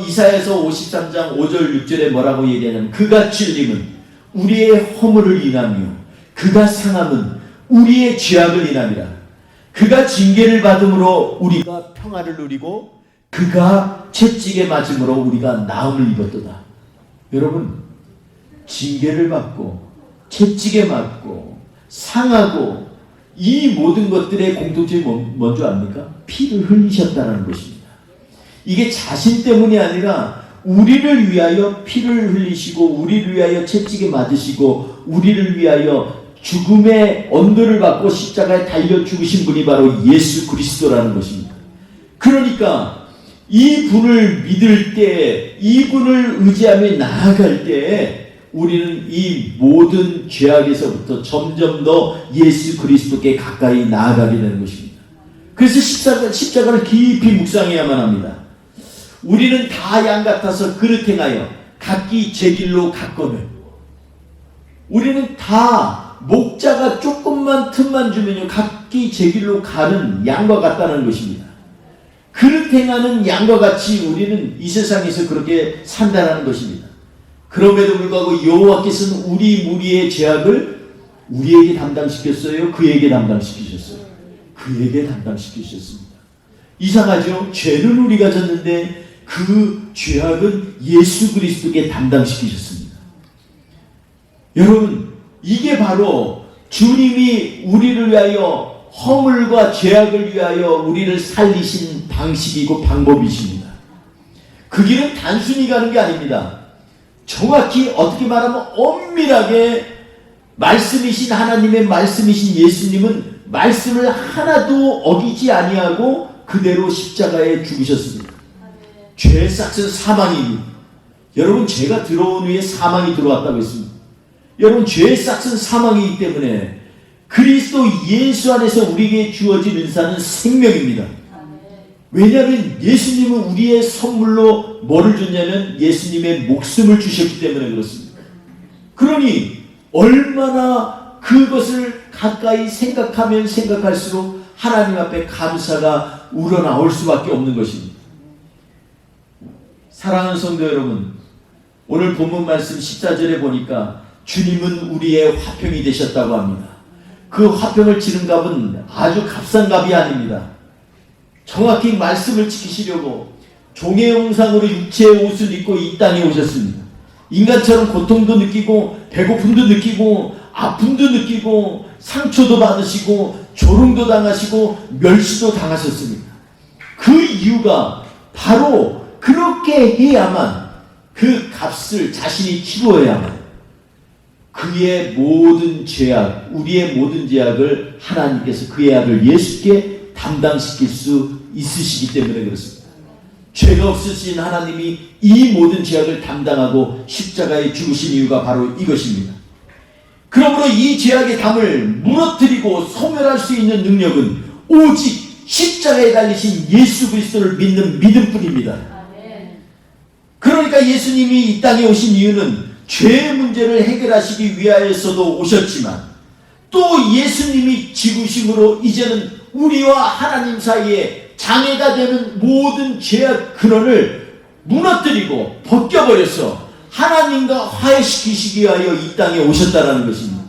이사야서 53장 5절 6절에 뭐라고 얘기하냐면, 그가 찔림은 우리의 허물을 인하며 그가 상함은 우리의 죄악을 인함이라. 그가 징계를 받음으로 우리가 평화를 누리고 그가 채찍에 맞음으로 우리가 나음을 입었도다. 여러분, 징계를 받고 채찍에 맞고 상하고 이 모든 것들의 공통점이 뭔지 압니까? 피를 흘리셨다는 것입니다. 이게 자신 때문이 아니라 우리를 위하여 피를 흘리시고 우리를 위하여 채찍에 맞으시고 우리를 위하여 죽음의 언도를 받고 십자가에 달려 죽으신 분이 바로 예수 그리스도라는 것입니다. 그러니까 이 분을 믿을 때, 이 분을 의지하며 나아갈 때 우리는 이 모든 죄악에서부터 점점 더 예수 그리스도께 가까이 나아가게 되는 것입니다. 그래서 십자가를 깊이 묵상해야만 합니다. 우리는 다 양 같아서 그릇 행하여 각기 제 길로 갔거늘. 우리는 다 목자가 조금만 틈만 주면요 각기 제 길로 가는 양과 같다는 것입니다. 그릇 행하는 양과 같이 우리는 이 세상에서 그렇게 산다는 것입니다. 그럼에도 불구하고 여호와께서는 우리 무리의 죄악을 우리에게 담당시켰어요? 그에게 담당시키셨어요? 그에게 담당시키셨습니다. 이상하죠? 죄는 우리가 졌는데 그 죄악은 예수 그리스도께 담당시키셨습니다. 여러분, 이게 바로 주님이 우리를 위하여 허물과 죄악을 위하여 우리를 살리신 방식이고 방법이십니다. 그 길은 단순히 가는 게 아닙니다. 정확히 어떻게 말하면 엄밀하게 말씀이신 하나님의 말씀이신 예수님은 말씀을 하나도 어기지 아니하고 그대로 십자가에 죽으셨습니다. 죄의 싹은 사망입니다. 여러분, 죄가 들어온 후에 사망이 들어왔다고 했습니다. 여러분, 죄의 싹은 사망이기 때문에 그리스도 예수 안에서 우리에게 주어진 은사는 생명입니다. 왜냐하면 예수님은 우리의 선물로 뭐를 줬냐면 예수님의 목숨을 주셨기 때문에 그렇습니다. 그러니 얼마나 그것을 가까이 생각하면 생각할수록 하나님 앞에 감사가 우러나올 수밖에 없는 것입니다. 사랑하는 성도 여러분, 오늘 본문 말씀 14절에 보니까 주님은 우리의 화평이 되셨다고 합니다. 그 화평을 치른 값은 아주 값싼 값이 아닙니다. 정확히 말씀을 지키시려고 종의 형상으로 육체의 옷을 입고 이 땅에 오셨습니다. 인간처럼 고통도 느끼고 배고픔도 느끼고 아픔도 느끼고 상처도 받으시고 조롱도 당하시고 멸시도 당하셨습니다. 그 이유가 바로 그렇게 해야만 그 값을 자신이 치루어야만 그의 모든 죄악, 우리의 모든 죄악을 하나님께서 그의 아들 예수께 담당시킬 수 있으시기 때문에 그렇습니다. 죄가 없으신 하나님이 이 모든 죄악을 담당하고 십자가에 죽으신 이유가 바로 이것입니다. 그러므로 이 죄악의 담을 무너뜨리고 소멸할 수 있는 능력은 오직 십자가에 달리신 예수 그리스도를 믿는 믿음뿐입니다. 그러니까 예수님이 이 땅에 오신 이유는 죄의 문제를 해결하시기 위하여서도 오셨지만 또 예수님이 지구심으로 이제는 우리와 하나님 사이에 장애가 되는 모든 죄악 근원을 무너뜨리고 벗겨버려서 하나님과 화해시키시기 위하여 이 땅에 오셨다는 것입니다.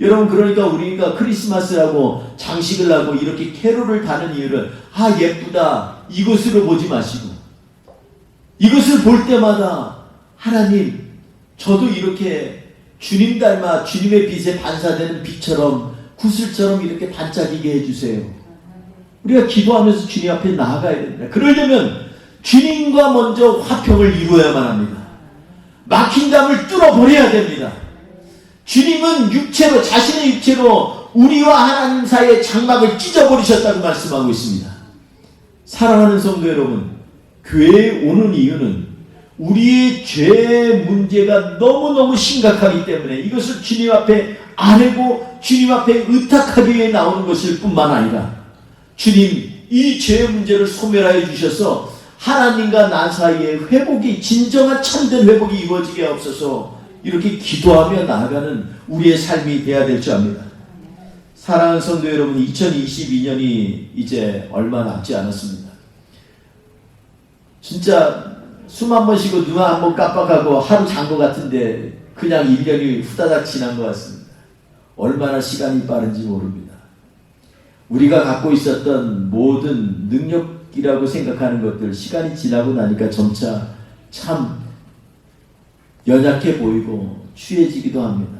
여러분, 그러니까 우리가 크리스마스를 하고 장식을 하고 이렇게 캐롤을 다는 이유를 예쁘다 이것으로 보지 마시고 이것을 볼 때마다 하나님, 저도 이렇게 주님 닮아 주님의 빛에 반사되는 빛처럼 구슬처럼 이렇게 반짝이게 해주세요. 우리가 기도하면서 주님 앞에 나아가야 됩니다. 그러려면 주님과 먼저 화평을 이루어야만 합니다. 막힌 담을 뚫어버려야 됩니다. 주님은 육체로, 자신의 육체로 우리와 하나님 사이의 장막을 찢어버리셨다고 말씀하고 있습니다. 사랑하는 성도 여러분, 교회에 오는 이유는 우리의 죄 문제가 너무너무 심각하기 때문에 이것을 주님 앞에 아뢰고 주님 앞에 의탁하기 위해 나오는 것일 뿐만 아니라 주님 이 죄 문제를 소멸하여 주셔서 하나님과 나 사이에 회복이 진정한 참된 회복이 이루어지게 하옵소서. 이렇게 기도하며 나아가는 우리의 삶이 되어야 될 줄 압니다. 사랑하는 성도 여러분, 2022년이 이제 얼마 남지 않았습니다. 진짜 숨 한 번 쉬고 눈 한 번 깜빡하고 하루 잔 것 같은데 그냥 1년이 후다닥 지난 것 같습니다. 얼마나 시간이 빠른지 모릅니다. 우리가 갖고 있었던 모든 능력이라고 생각하는 것들 시간이 지나고 나니까 점차 참 연약해 보이고 취해지기도 합니다.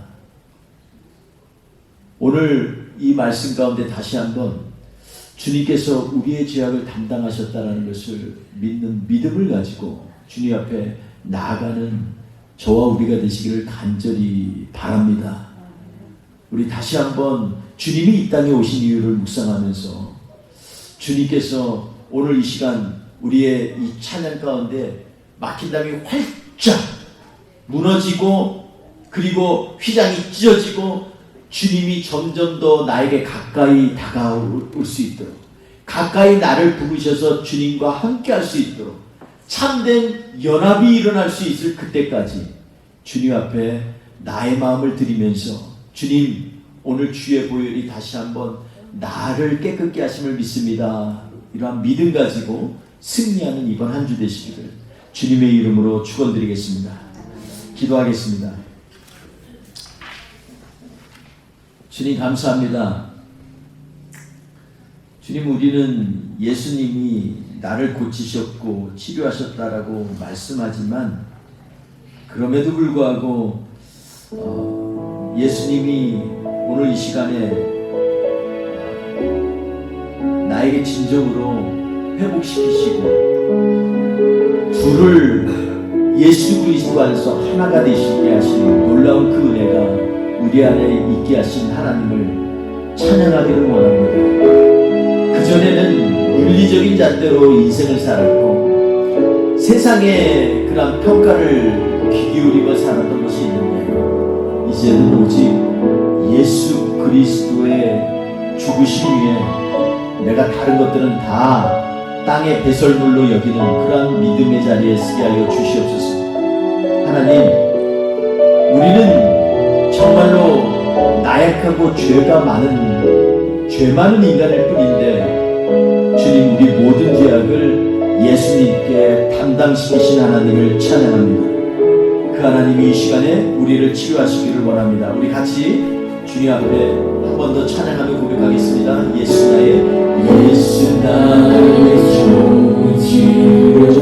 오늘 이 말씀 가운데 다시 한번 주님께서 우리의 죄악을 담당하셨다는 것을 믿는 믿음을 가지고 주님 앞에 나아가는 저와 우리가 되시기를 간절히 바랍니다. 우리 다시 한번 주님이 이 땅에 오신 이유를 묵상하면서 주님께서 오늘 이 시간 우리의 이 찬양 가운데 막힌 담이 활짝 무너지고 그리고 휘장이 찢어지고 주님이 점점 더 나에게 가까이 다가올 수 있도록 가까이 나를 부르셔서 주님과 함께 할 수 있도록 참된 연합이 일어날 수 있을 그때까지 주님 앞에 나의 마음을 드리면서 주님 오늘 주의 보혈이 다시 한번 나를 깨끗게 하심을 믿습니다. 이러한 믿음 가지고 승리하는 이번 한 주 되시기를 주님의 이름으로 축원드리겠습니다. 기도하겠습니다. 주님 감사합니다. 주님 우리는 예수님이 나를 고치셨고 치료하셨다라고 말씀하지만 그럼에도 불구하고 예수님이 오늘 이 시간에 나에게 진정으로 회복시키시고 둘을 예수 그리스도 안에서 하나가 되시게 하시는 놀라운 그 은혜가 우리 안에 있게 하신 하나님을 찬양하기를 원합니다. 그전에는 물리적인 잣대로 인생을 살았고 세상의 그런 평가를 귀 기울이며 살았던 것이 있는데 이제는 오직 예수 그리스도의 죽으심 위에 내가 다른 것들은 다 땅의 배설물로 여기는 그런 믿음의 자리에 서게 하여 주시옵소서. 하나님, 우리는 정말로 나약하고 죄가 많은 죄 많은 인간일 뿐인데 주님 우리 모든 죄악을 예수님께 담당시키신 하나님을 찬양합니다. 그 하나님이 이 시간에 우리를 치유하시기를 원합니다. 우리 같이 주님 앞에 한 번 더 찬양하며 고백하겠습니다. 예수 나의 좋은 치료자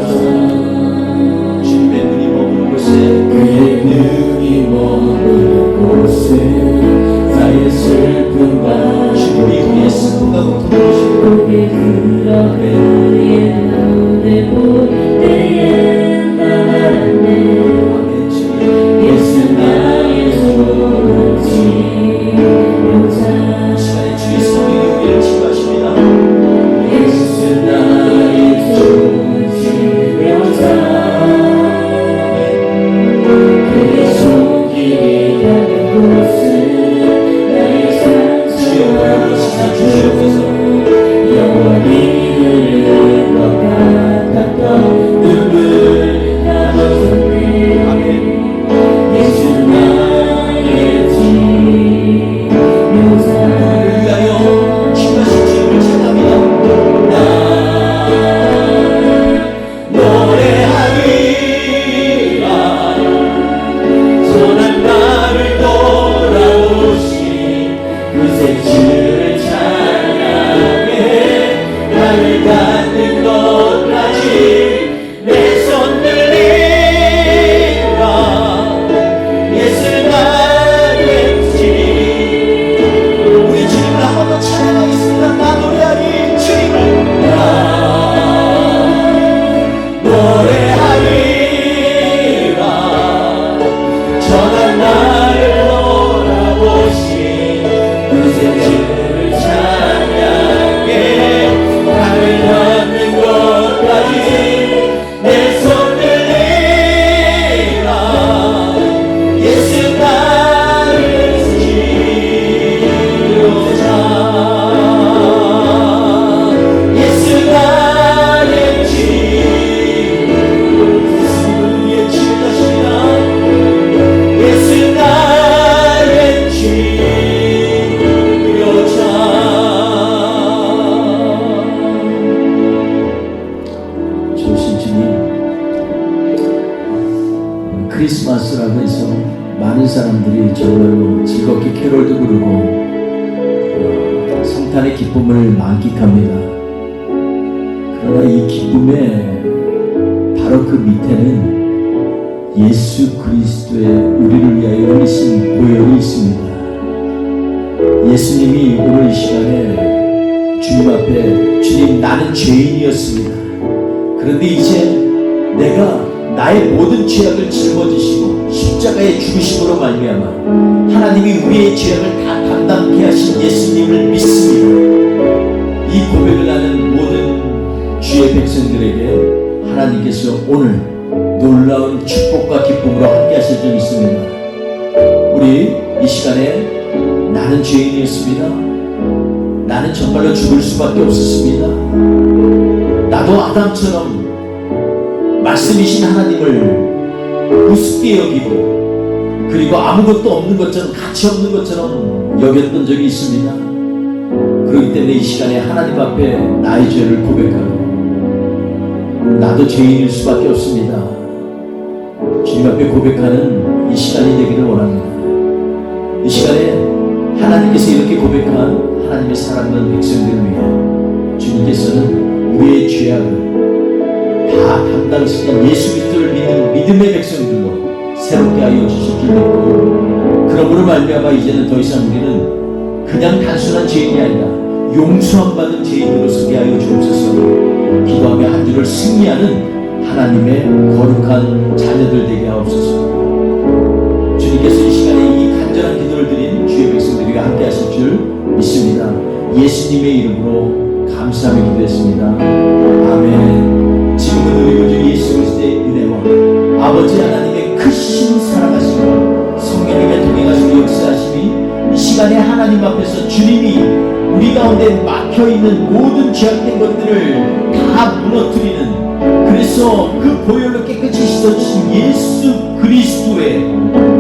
주님의 눈이 머무는 곳에 그의 눈이 머무는 곳에 나의 슬픔과 주님이 우리의 슬픔과 고통을 주시고 그의 눈에 볼 때에 나만네 예수 나의 좋은 치료자 시간에 주의 성령이 우리를 치유하십니다. 예수 나의 좋은 치료자 그의 손길이 닿는 곳에 나의 상처와 씻어주시옵소서. 영원히 사람들이 정말로 즐겁게 캐롤도 부르고 성탄의 기쁨을 만끽합니다. 그러나 이 기쁨의 바로 그 밑에는 예수 그리스도의 우리를 위하여 흘리신 보혈이 있습니다. 예수님이 오늘 이 시간에 주님 앞에 주님 나는 죄인이었습니다. 그런데 이제 내가 나의 모든 죄악을 짊어지시고 십자가의 죽으심으로 말미암아 하나님이 우리의 죄악을 다 담당케 하신 예수님을 믿습니다. 이 고백을 하는 모든 주의 백성들에게 하나님께서 오늘 놀라운 축복과 기쁨으로 함께 하실 줄 믿습니다. 우리 이 시간에 나는 죄인이었습니다. 나는 정말로 죽을 수밖에 없었습니다. 나도 아담처럼 말씀이신 하나님을 우습게 여기고 그리고 아무것도 없는 것처럼 가치 없는 것처럼 여겼던 적이 있습니다. 그렇기 때문에 이 시간에 하나님 앞에 나의 죄를 고백하고 나도 죄인일 수밖에 없습니다. 주님 앞에 고백하는 이 시간이 되기를 원합니다. 이 시간에 하나님께서 이렇게 고백한 하나님의 사랑하는 백성들을 위해 주님께서는 우리의 죄악을 다 담당시킨 예수 그리스도를 믿는 믿음의 백성들로 새롭게 하여 주실 줄 믿고 그러므로 말미암아 이제는 더 이상 우리는 그냥 단순한 죄인이 아니라 용서함 받은 죄인으로 서게 하여 주옵소서. 기도하며 한 주를 승리하는 하나님의 거룩한 자녀들 되게 하옵소서. 주님께서 이 시간에 이 간절한 기도를 드린 주의 백성들과 함께 하실 줄 믿습니다. 예수님의 이름으로 감사하며 기도했습니다. 아멘. 지금은 우리 구주 예수 그리스도의 은혜와 아버지 하나님의 크신 사랑하심과 성령님의 동행하시고 역사하심이 이 시간에 하나님 앞에서 주님이 우리 가운데 막혀있는 모든 죄악된 것들을 다 무너뜨리는 그래서 그 보혈로 깨끗이 씻어주신 예수 그리스도의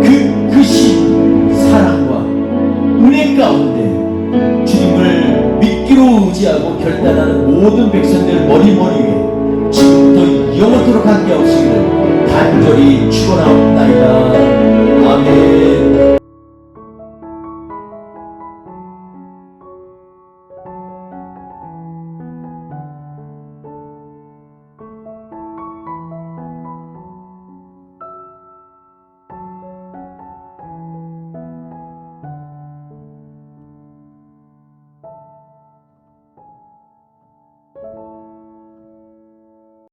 그 크신 사랑과 은혜 가운데 주님을 믿기로 의지하고 결단하는 모든 백성들 머리머리에 지금부터 영원토록 함께 하시기를 간절히 축원하옵나이다.